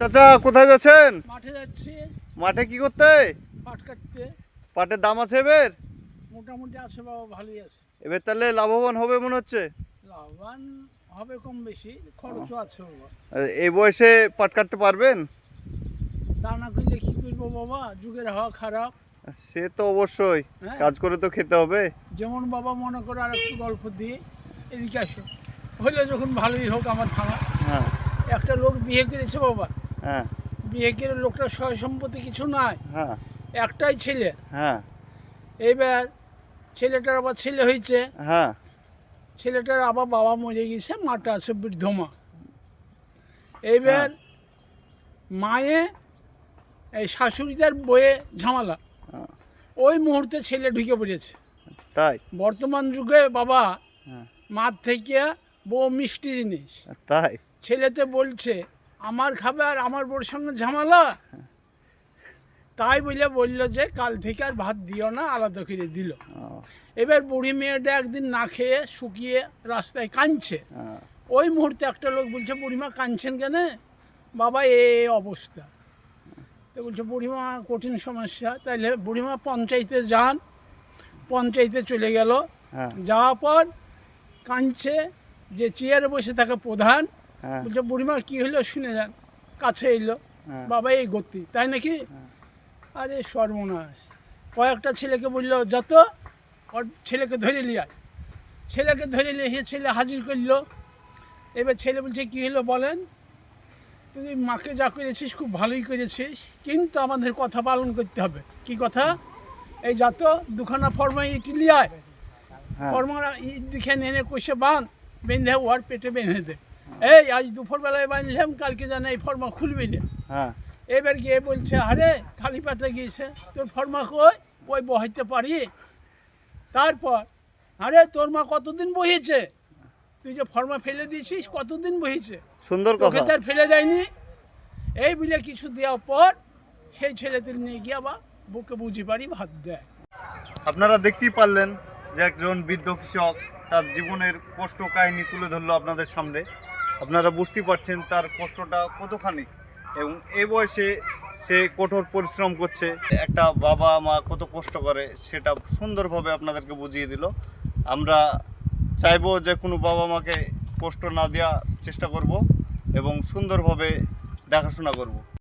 চাচা কোথায় যাচ্ছেন? মাঠে যাচ্ছি। মাঠে কি করতে? পাট কাটতে। পাটের দাম আছে এবার? মোটামুটি আছে বাবা, ভালোই আছে। এবার তাহলে লাভবান হবে মনে হচ্ছে। লাভবান হবে কম বেশি, খরচও আছে বাবা। এই বয়সে পাট কাটতে পারবেন? তা না করলে কি করবো বাবা, যুগের হাওয়া খারাপ। সে তো অবশ্যই, হ্যাঁ। কাজ করে তো খেতে হবে। যেমন বাবা মনে করে আর একটু গল্প দিয়ে এদিকে আসো, হলে যখন ভালোই হোক আমার থানা। হ্যাঁ একটা লোক বিয়ে করেছে বাবা, হ্যাঁ বিয়ে করে লোকটা সয় সম্পত্তি কিছু নাই, হ্যাা একটাই ছেলে। হ্যাঁ এইবার ছেলেটার আবার ছেলে হয়েছে, হ্যাঁ ছেলেটার আবার বাবা মরে গেছে, মাটা আছে বৃদ্ধ মা। এইবার মায়ে এই শাশুড়িদের বয়ে ঝামেলা, হ্যাঁ। ওই মুহূর্তে ছেলে ঢুকে পড়েছে। তাই? বর্তমান যুগে বাবা হ্যাঁ। মার থেকে বউ মিষ্টি জিনিস। তাই? ছেলেতে বলছে আমার খাবে আর আমার বউর সঙ্গে ঝামেলা। তাই বললো যে কাল থেকে আর ভাত দিও না, আলাদা করে দিল। এবার বুড়ি মেয়েটা একদিন না খেয়ে শুকিয়ে রাস্তায় কাঁদছে। ওই মুহূর্তে একটা লোক বলছে বুড়িমা কাঁদছেন কেন? বাবা এই অবস্থা। তো বলছে বুড়িমা কঠিন সমস্যা। তাইলে বুড়িমা পঞ্চায়েতে যান। পঞ্চায়েতে চলে গেল। যাওয়ার পর কাঁদছে, যে চেয়ারে বসে থাকা প্রধান বলছে বুড়িমা কী হলো শুনে যান। কাছে এলো, বাবা এই গতি, তাই নাকি? আরে সর্বনাশ। কয়েকটা ছেলেকে বললো যত, ওর ছেলেকে ধরে লিয়া। ছেলেকে ধরে নিয়ে ছেলে হাজির করলো। এবার ছেলে বলছে কী হলো বলেন। তুই মাকে যা করেছিস খুব ভালোই করেছিস, কিন্তু আমাদের কথা পালন করতে হবে। কি কথা? এই যত দুখানা ফর্মা ইট লিয়ায়, ফর্মা ইট দেখে এনে কষে বাঁধ, বেঁধে ওর পেটে বেঁধে দে। এই আজ দুপুরবেলায় বাঁধলাম, কালকে জানে এই ফর্মা খুলবি না। এবার গিয়ে বলছে আরে খালি পাতে গিয়েছে, তোর ফর্মা কই? ওই বহাইতে পারি। তারপর আরে তোর মা কতদিন বহিয়েছে, তুই যে ফর্মা ফেলে দিয়েছিস কতদিন বহিয়েছে? সুন্দর কথা। তার ফেলে দেয়নি। এই বলে কিছু দেওয়ার পর সেই ছেলেদের নিয়ে গিয়ে আবার বুকে বুঝি পারি ভাত দেয়। আপনারা দেখতেই পারলেন যে একজন বৃদ্ধ কৃষক তার জীবনের কষ্ট কাহিনী তুলে ধরলো আপনাদের সামনে। আপনারা বুঝতেই পারছেন তার কষ্টটা কতখানি, এবং এই বয়সে সে কঠোর পরিশ্রম করছে। একটা বাবা মা কত কষ্ট করে সেটা সুন্দরভাবে আপনাদেরকে বুঝিয়ে দিল। আমরা চাইবো যে কোনো বাবা মাকে কষ্ট না দেওয়ার চেষ্টা করব এবং সুন্দরভাবে দেখাশোনা করব।